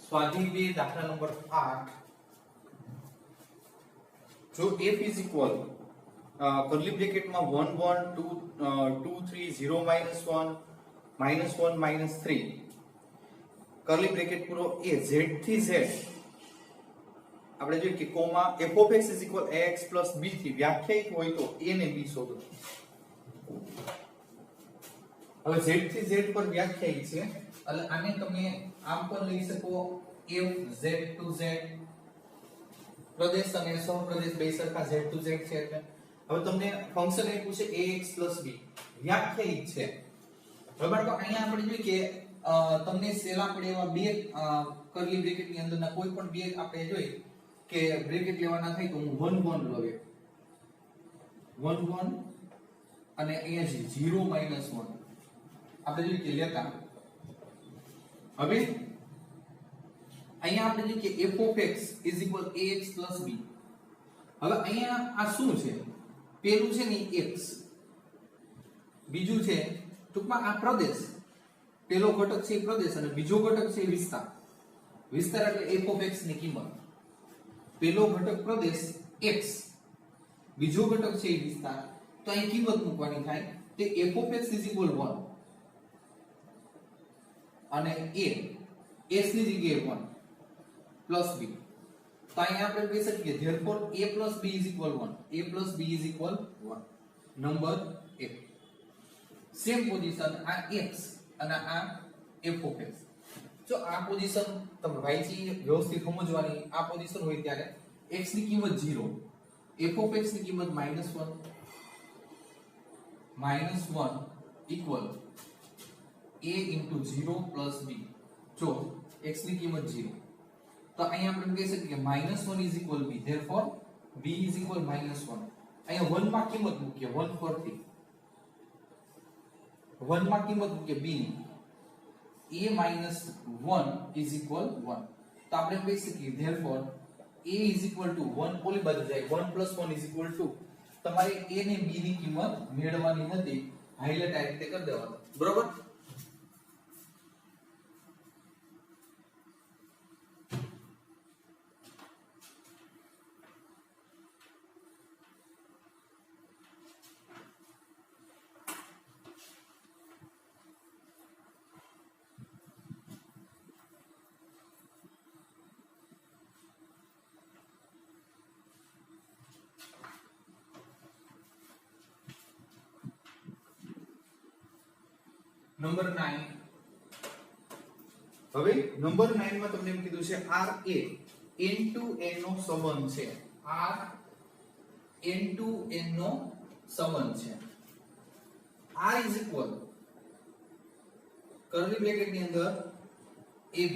સ્વાધ્યાય 2 દાખલા નંબર 8 જો f is equal curly bracket માં 1 1 2 2 3 0 -1 -1 -3 curly bracket પૂરો a z થી z આપણે જોઈએ કે comma f of x is equal ax plus b થી વ્યાખ્યાયિત હોય તો a ને b શોધો. હવે z થી z પર વ્યાખ્યાયિત છે એટલે આને તમે આમ પણ લઈ શકો f z to z પ્રદેશ અને સહપ્રદેશ બે સરખા z to z છે. એટલે હવે તમને ફંક્શન આપ્યું છે ax b વ્યાખ્યાયિત છે. બરાબર, તો અહીંયા આપણે જોઈએ કે તમને સેલા પડે એવા બે કર્લી બ્રેકેટ ની અંદરના કોઈ પણ બે આપણે જોઈએ કે બ્રેકેટ લેવાના થાય તો હું 1 1 લઉં 1 1 અને અહીંયા છે 0 -1 આપણે જોઈએ કે લેતા. હવે અહીંયા આપણે જોઈએ કે f of x is equal ax plus b. હવે અહીંયા આ શું છે? પેલું છે ને x, બીજું છે ટૂંકમાં આ પ્રદેશ. પેલો ઘટક છે પ્રદેશ અને બીજો ઘટક છે વિસ્તાર. વિસ્તાર એટલે f of x ની કિંમત. પેલો ઘટક પ્રદેશ x, બીજો ઘટક છે વિસ્તાર. તો અહીં કિંમત મૂકવાની થાય તે f of x is equal 1 અને a s ની જગ્યાએ 1 plus b. તો અહીંયા આપણે કહી શકીએ therefore a plus b is equal 1. a plus b is equal 1. Number 1. Same position આ x અને આ f of x. જો આ પોઝિશન તમે વાંચી વ્યવસ્થિત સમજવાની, આ પોઝિશન હોય ત્યારે x ની કિંમત 0, f of x ની કિંમત -1 equal a into 0 plus b. જો x ની કિંમત 0 તો અહીંયા આપણે કહી શકીએ કે -1 is equal b, therefore b is equal -1. અહીંયા 1 માં કિંમત મૂકીએ 1 પરથી 1 માં કિંમત મૂકીએ b ની a -1 is equal 1. તો આપણે કહી શકીએ therefore a is equal to 1 ઓલી બાજુ જાય 1 plus 1 is equal to તમારે a ને b ની કિંમત મેળવવાની હતી, હાઇલાઇટ આ રીતે કરી દેવાનું. બરોબર. નંબર 9. હવે નંબર 9 માં તમને એમ કીધું છે r a n to n નો સંબંધ છે. r n to n નો સંબંધ છે. r is equal curly bracket ની અંદર ab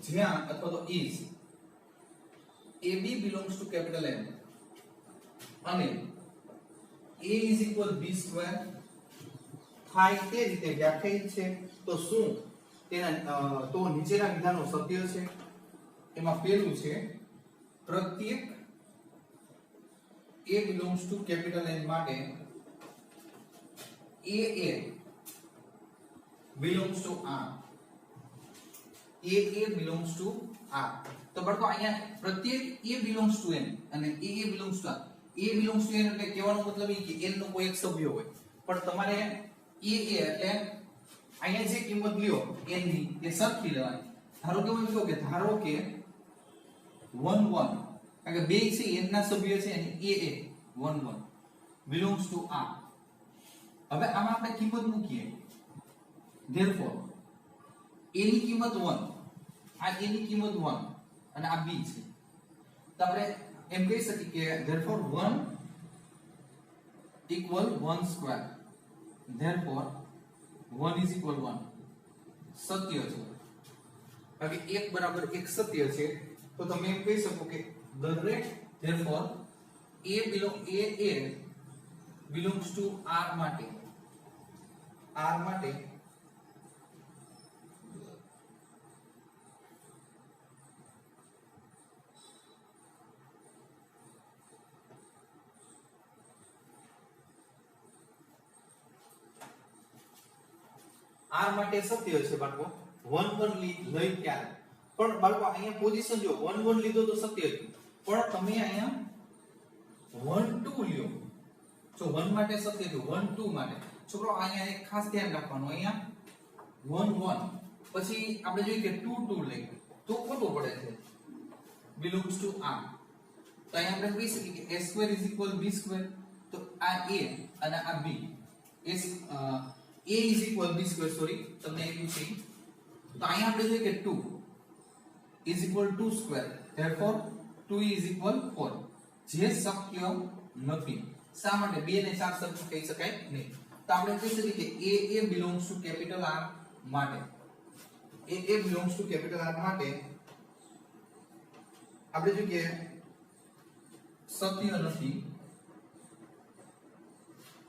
જ્યાં અથવા તો is ab belongs to capital N અને a is equal b square થાય તે રીતે વ્યાખ્યાયિત છે. તો શું તેના તો નીચેના વિધાનો સત્ય છે? એમાં પહેલું છે પ્રત્યેક a belongs to capital N માટે a belongs to r. a belongs to r. તો બાળકો અહીંયા પ્રત્યેક a belongs to n અને a belongs to r. a belongs to n એટલે કહેવાનો મતલબ એ કે n નો કોઈ એક સભ્ય હોય, પણ તમારે એટલે અહીંયા જે કિંમત લ્યો n ની એ સરખી લેવાની. ધારો કે હું કહું કે ધારો કે 1 1 કારણ કે બે છે n ના સભ્ય છે અને a 1 1 belongs to r. હવે આમાં આપણે કિંમત મૂકીએ therefore a ની કિંમત 1, આ a ની કિંમત 1 અને આ b છે. તો આપણે એમ કહી શકીએ કે therefore 1 equal 1 square. therefore 1 is equal 1 સત્ય છે. કારણ કે 1 બરાબર 1 સત્ય છે. તો તમે એમ કહી શકો કે દરેક therefore a belongs to r માટે r માટે સત્ય છે બાળકો. 1 1 લઈ ત્યારે પણ બાળકો અહીંયા પોઝિશન જો 1 1 લીધો તો સત્ય હતું પણ તમે અહીંયા 1 2 લ્યો જો 1 માટે સત્ય હતું 1 2 માટે છોકરો અહીંયા એક ખાસ ધ્યાન રાખવાનું અહીંયા 1 1 પછી આપણે જોઈએ કે 2 2 લઈ તો ખોટું પડે છે belongs to r તો અહીંયા આપણે કહી શકીએ કે a² = b². તો આ a અને આ b a b² સોરી તમને એવું છે તો અહીંયા આપણે જોઈએ કે 2 = 2². therefore 2 = 4 જે શક્ય નથી. શા માટે 2 ને 4 સરખું કહી શકાય નહીં. તો આપણે કહી શકીએ કે a belongs to capital R માટે a belongs to capital R માટે આપણે જોઈએ કે સત્ય નથી.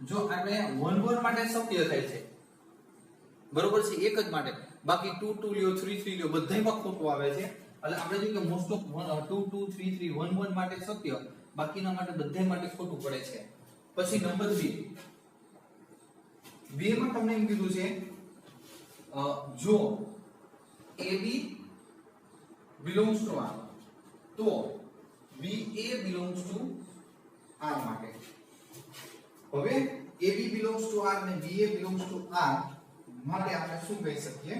જો આપણે 1 1 માટે સત્ય થાય છે બરોબર છે એક જ માટે બાકી 2 2 લ્યો 3 3 લ્યો બધાયમાં ખોટું આવે છે એટલે આપણે જોઈએ કે મોસ્ટ ઓફ 2 2 3 3 1 1 માટે સત્ય બાકીના માટે બધાય માટે ખોટું પડે છે. પછી નંબર 2 માં તમને એમ કીધું છે જો AB belongs to R તો BA belongs to R માટે હવે AB belongs to R અને BA belongs to R માટે આપણે શું કહી શકીએ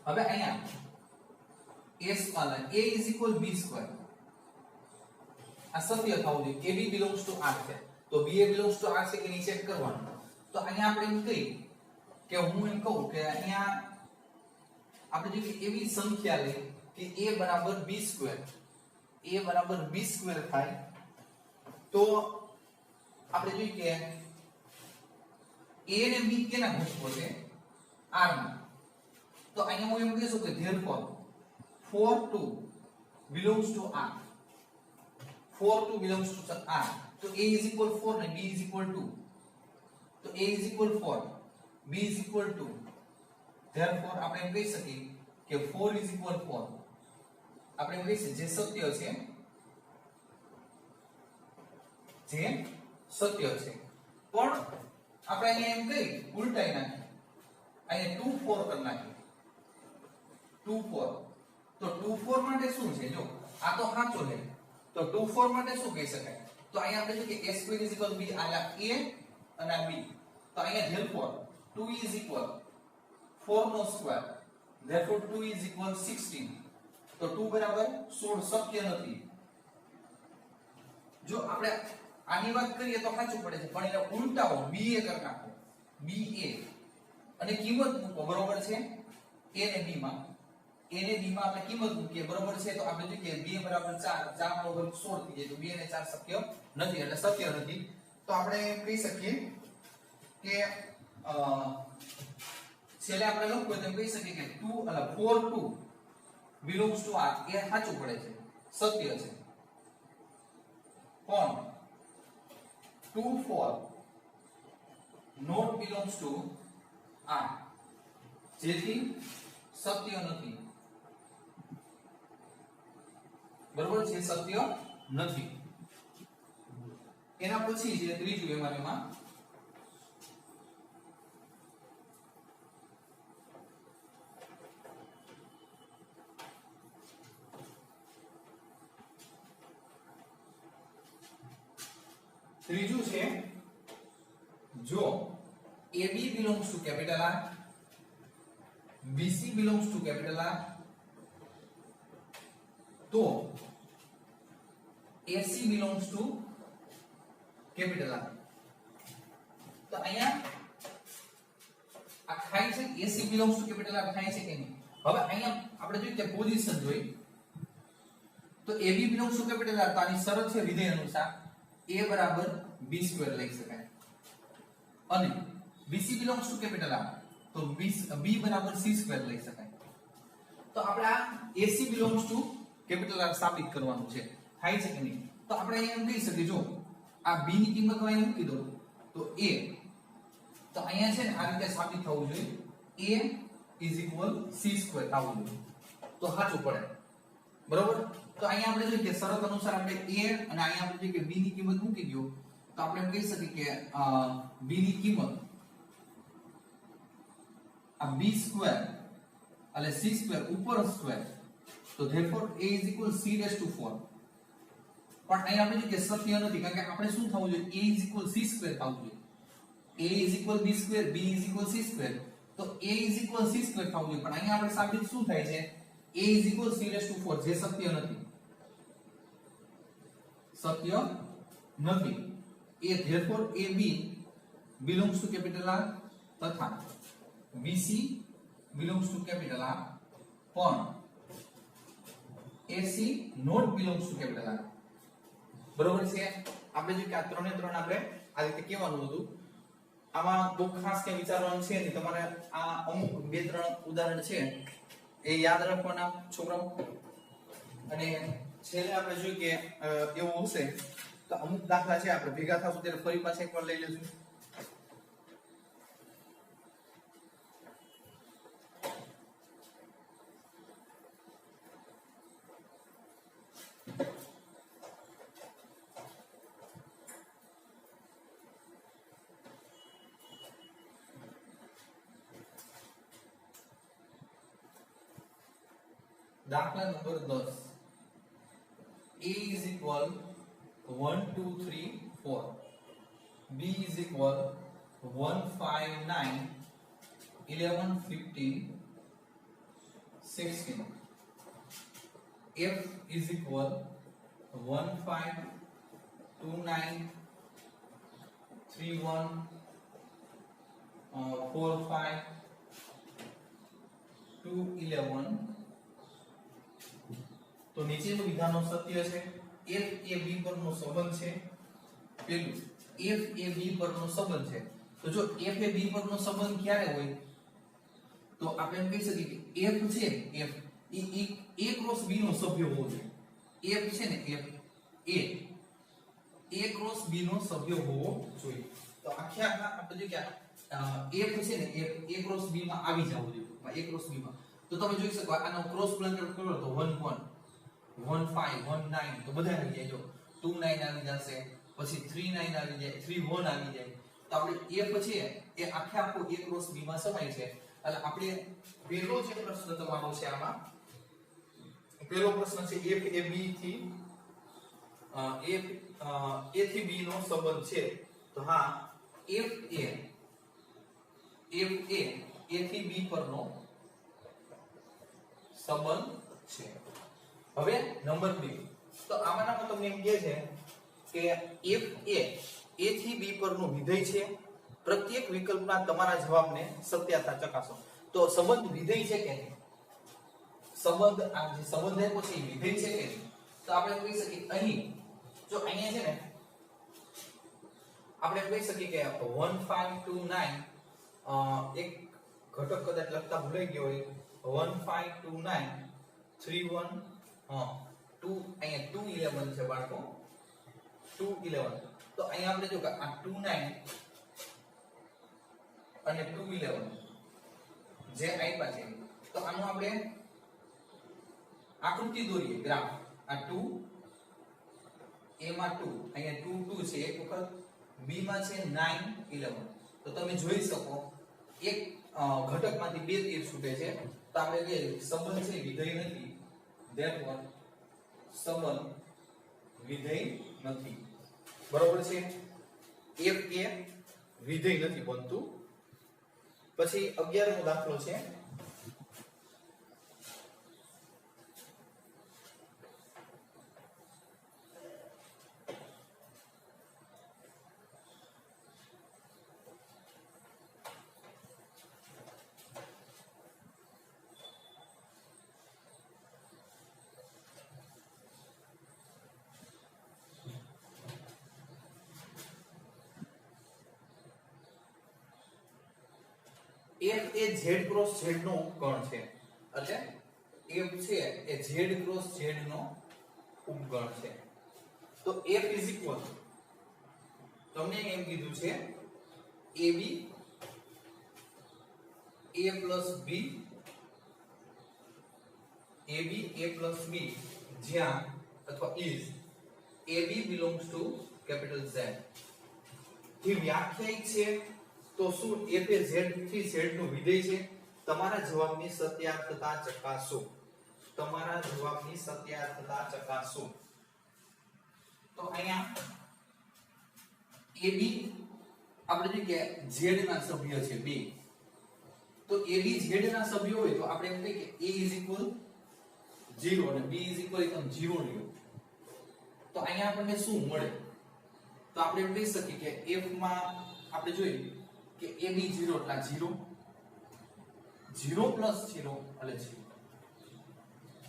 હવે અહીંયા S વાળા A = B². આ સત્ય થવું જોઈએ AB belongs to R છે તો BA belongs to R છે કે નહીં ચેક કરવાનું. તો અહીંયા આપણે એમ કહી કે હું એમ કહું કે અહીંયા આપણે જો એવી સંખ્યા લે કે A = B². A = B² થાય તો આપણે જોઈએ કે A ને B કેના ઘટકો છે R ના. તો અહીંયા હું એમ કહીશું કે therefore 4 2 belongs to R. 4 2 belongs to R. તો A = 4 ને B = 2. તો A = 4 B = 2. therefore આપણે એમ કહી શકીએ કે 4 = 4. આપણે એમ કહીએ જે સત્ય છે પણ આપણે અહીંયા એમ કહી ઉલટાઈ નાખી અહીંયા 2 4 કરી નાખી 2 4 તો 2 4 માટે શું છે જો આ તો સાચો છે તો 2 4 માટે શું કહી શકાય તો અહીંયા આપણે જો કે a² = b આ A અને આ b તો અહીંયા therefore 2 = 4 નો સ્ક્વેર therefore 2 = 16 તો 2 = 16 શક્ય નથી. જો આપણે આની વાત કરીએ તો સાચું પડે છે પણ એને ઉલટાવો BA કરી નાખો BA અને કિંમત મૂકો બરોબર છે A ને B માં આપણે કિંમત મૂકીએ બરોબર છે તો આપણે જોઈએ કે 2 = 4 4 નો વર્ગ 16 થઈ જાય તો 2 ને 4 શક્ય નથી એટલે સત્ય નથી. તો આપણે કહી શકીએ કે છેલ્લે આપણે લખવું તો કહી શકીએ કે 4 2 belongs to R એ સાચું પડે છે સત્ય છે પણ 2 4 not belongs to R જેથી સત્ય નથી બરોબર છે સત્ય નથી. એના પછી જે ત્રીજું એમાં ત્રીજું છે જો AB belongs to capital R BC belongs to capital R તો AC belongs to capital R. તો અહીંયા આ થાય છે AC belongs to capital R થાય છે કે નહીં. હવે અહીંયા આપણે જોઈએ કે પોઝિશન જોઈ તો AB belongs to capital R તો આની શરત છે વિધેય અનુસાર A = B² લઈ શકાય અને BC belongs to capital R તો B = C² લઈ શકાય. તો આપણે આ AC belongs to capital R સાબિત કરવાનું છે થાય છે કે નહીં. તો આપણે અહીંયા એમ કહી શકીએ જો આ B ની કિંમત અહીંયા મૂકી દો તો A તો અહીંયા છે ને આ રીતે સાબિત થવું જોઈએ A = C² થવું જોઈએ તો સાચું પડે બરોબર. તો અહીંયા આપણે જોઈએ કે શરત અનુસાર આપણે A અને અહીંયા આપણે જોઈએ કે B ની કિંમત મૂકી દો તો આપણે એમ કહી શકીએ કે B ની કિંમત આ b સ્ક્વેર એટલે c સ્ક્વેર ઉપર સ્ક્વેર, તો therefore a is equal c raised to 4. પણ અહીં આપણે જો કે સત્ય નથી, કારણ કે આપણે શું થવું જોઈએ, a is equal c square થવું જોઈએ. a is equal b square, b is equal c square, તો a is equal c square થવું જોઈએ. પણ અહીંયા આપણે સાબિત શું થાય છે, a is equal c raised to 4, જે સત્ય નથી, સત્ય નથી. a therefore ab belongs to capital R તથા bc belongs to capital R, પણ ac not belongs to capital R. બરોબર છે? આપણે જો કે આ ત્રણે ત્રણ આપણે આ રીતે કહેવાનું હતું. આમાં બહુ ખાસ કે વિચારવાનું છે નહીં, તમારે આ અમુક બે ત્રણ ઉદાહરણ છે એ યાદ રાખવાના છોકરાઓ. અને છેલ્લે આપણે જોઈએ કે એવું હશે તો અમુક દાખલા છે આપણે ભેગા થશું ત્યારે ફરી પાછા એકવાર લઈ લેશું. દાખલા number 10. a is equal 1 2 3 4, b is equal 1 5 9 11 15 16, f is equal 1 5 2 9 3 1 4 5 2 11. તો નીચેનું વિધાનો સત્ય છે. f એ b પરનો સંબંધ છે. પેલું f એ b પરનો સંબંધ છે. તો જો f એ b પરનો સંબંધ ક્યારે હોય, તો આપણે એમ કહી શકીએ કે f છે, f A a cross b નો સભ્ય હોવો જોઈએ. f છે ને f a ક્રોસ b નો સભ્ય હોવો જોઈએ. તો આખા આપણે જો કે f છે ને f a ક્રોસ b માં આવી જવું જોઈએ, a ક્રોસ b માં. તો તમે જોઈ શકો આનો ક્રોસ ગુણાકાર કરો તો 1 1 1 5 1 9 તો બધા આવી જાય. જો 2 9 આવી જશે, પછી 3 9 આવી જાય, 3 1 આવી જાય. તો આપણે f છે એ આખે આખો a ક્રોસ b માં સમાય છે. એટલે આપણે પહેલો જે પ્રશ્ન તમારો છે આમાં પહેલો પ્રશ્ન છે f એ b થી a થી b નો સંબંધ છે. તો હા, f એ a થી b પરનો સંબંધ છે. હવે નંબર 2, તો આમાંનામાં તમને એમ કહે છે કે f એ a થી b પરનું વિધેય છે. પ્રત્યેક વિકલ્પના તમારા જવાબને સત્યતા ચકાસો. તો સંબંધ વિધેય છે કે નહીં, સંબંધ આ જે સંબંધ આપ્યો છે એ વિધેય છે કે નહીં, તો આપણે કહી શકીએ અહીં જો અહીંયા છે ને આપણે કહી શકીએ કે 1 5 2 9 એક ઘટક કદાચ લખતા ભૂલાઈ ગયો હોય, 1 5 2 9 3 1 2 અહીંયા 2 11 છે બાળકો, 2 11. તો અહીંયા આપણે જો કે આ 2 9 અને 2 11 જે આપ્યા છે, તો આનો આપણે આકૃતિ દોરીએ, ગ્રાફ. આ 2 a માં 2, અહીંયા 2 2 છે, એક વખત b માં છે 9 11. તો તમે જોઈ શકો એક ઘટકમાંથી બે તીર છૂટે છે. તો આપણે કે સંબંધ છે વિધેય નથી, therefore સંબંધ વિધેય નથી. બરોબર છે? f એ વિધેય નથી બનતું. પછી 11મો દાખલો છે. f એ z ક્રોસ z નો ઉપગણ છે. એટલે f છે એ z ક્રોસ z નો ઉપગણ છે. તો f ઇઝ ઇક્વલ તમને એમ કીધું છે ab a plus b ab a plus b જ્યાં અથવા is ab belongs to capital Z થી વ્યાખ્યાયિત છે. તો શું f એ z થી z નું વિધેય છે? તમારા જવાબની સત્યાર્થતા ચકાસો. તમારા જવાબની સત્યાર્થતા ચકાસો. તો અહીંયા AB આપણે જોઈએ કે Z ના સભ્ય છે બે. તો AB Z ના સભ્યો હોય તો આપણે એમ કહીએ કે A = 0 અને B એકમ 0 લ્યો. તો અહીંયા આપણને શું મળે? તો આપણે એમ કહી શકીએ કે F માં આપણે જોઈએ કે AB 0 એટલે 0 0 + 0 એટલે 0.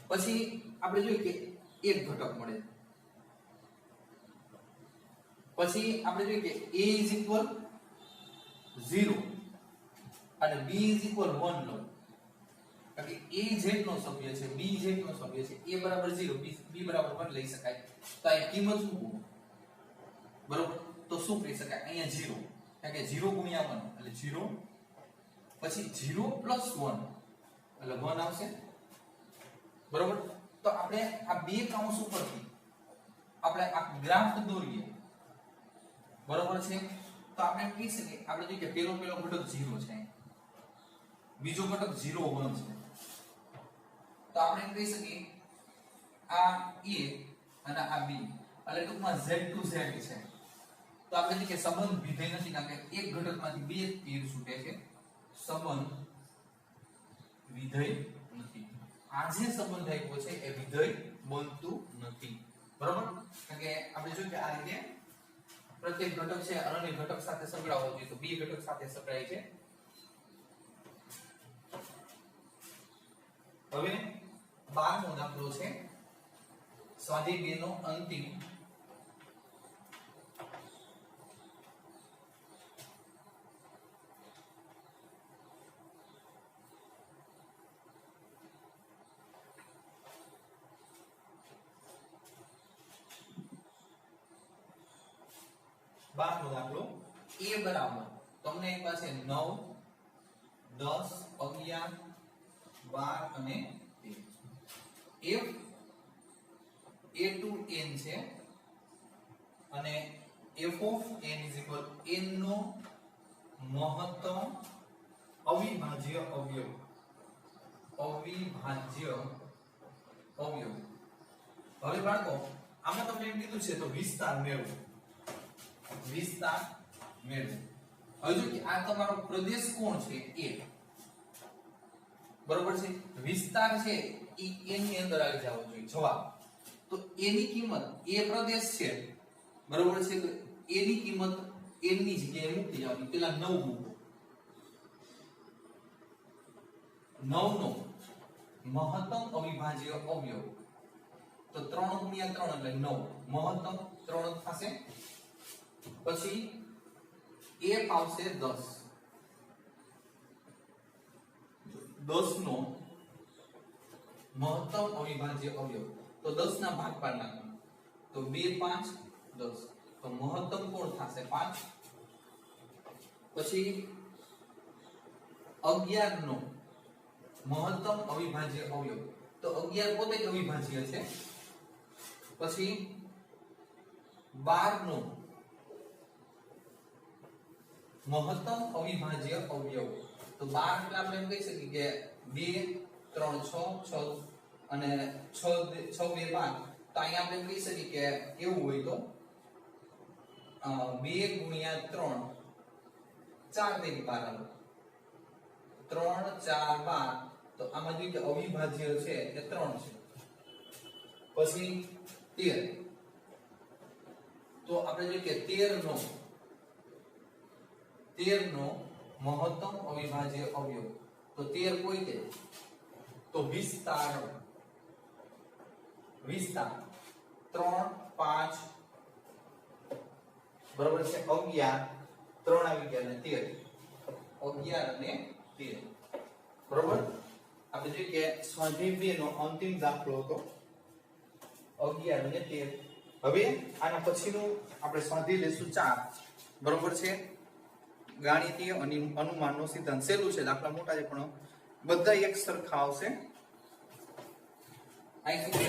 પછી આપણે જોઈએ કે એક ઘટક મળે. પછી આપણે જોઈએ કે A = 0 અને B = 1 લો. કારણ કે A z નો સભ્ય છે, B z નો સભ્ય છે. A = 0, B = 1 લઈ શકાય. તો આ કિંમત મૂકો. બરોબર? તો શું કહી શકાય? અહીંયા 0. કારણ કે 0 × 1 એટલે 0. પછી 0 + 1 એટલે 1 આવશે. બરોબર? તો આપણે આ બે કૌંસ ઉપરથી આપણે આ ગ્રાફ દોરીએ. બરોબર છે? તો આપણે એમ કહી શકીએ, આપણે જોઈએ કે પેલો ઘટક 0 છે, બીજો ઘટક 0 1 છે. તો આપણે એમ કહી શકીએ આ A અને આ B એટલે ટૂંકમાં Z to Z છે. તો આપણે જોઈએ કે સંબંધ વિધેય નથી, કારણ કે એક ઘટકમાંથી બે તીર છૂટે છે. સંબંધ વિધેય નથી. આ જે સંબંધ આપ્યો છે એ વિધેય બનતું નથી. બરોબર? કારણ કે આપણે જોયું કે આ રીતે પ્રત્યેક ઘટક છે અન્ય ઘટક સાથે સંકળાવો જોઈએ, તો બે ઘટક સાથે સંકળાય છે. હવે 12મો દાખલો છે સ્વાધ્યાય 2 નો અંતિમ. દાખલો A બરાબર તમને એક પાસે 9 10 11 12 અને 13. F A to n છે અને f of n = n નો મહત્તમ અવિભાજ્ય અવયવ. હવે બાળકો આમાં તમને એમ કીધું છે તો વિસ્તાર મેળવો. હવે જો કે આ તમારો પ્રદેશ કોણ છે? A. બરોબર છે? વિસ્તાર છે એ n ની અંદર આવી જવો જોઈએ જવાબ. તો a ની કિંમત, a પ્રદેશ છે, બરોબર છે? તો a ની કિંમત n ની જગ્યાએ મૂકી જવાની. પેલા 9 મૂકો. 9 નો મહત્તમ અવિભાજ્ય અવયવ. તો 3 × 3 એટલે 9. મહત્તમ 3 થશે. પછી F આવશે 10. 10 નો મહત્તમ અવિભાજ્ય અવયવ. તો 10 ના ભાગ પાડ નાખો. તો 2 5 10. તો મહત્તમ કોણ થશે? 5. પછી 11 નો મહત્તમ અવિભાજ્ય અવયવ. તો 11 પોતે જ અવિભાજ્ય છે. પછી 12 નો મહત્તમ અવિભાજ્ય અવયવ. તો 12 એટલે આપણે એમ કહી શકીએ કે 2 3 6 અને 6 2 12. તો અહીંયા આપણે એમ કહી શકીએ કે એવું હોય તો 2 × 3 4 તેરી 12. 3 4 12. તો આમાં જોઈએ કે અવિભાજ્ય છે એ 3 છે. પછી 13. તો આપણે જોઈએ કે 13 નો મહત્તમ અવિભાજ્ય અવયવ. તો 13 કોઈ છે? તો વિસ્તાર 3 5 બરોબર છે. 11 3 આવી ગયા અને 13. 11 અને 13. બરોબર? આપણે જોઈએ કે સ્વાધ્યાય 2 નો અંતિમ દાખલો હતો 11 અને 13. હવે આના પછીનું આપણે સ્વાધ્યાય લેશું 4. બરોબર છે? ગાણિતીય અને અનુમાનનો સિદ્ધાંત. સહેલું છે, દાખલા મોટા છે પણ બધા એક સરખા આવશે. અહીં સુધી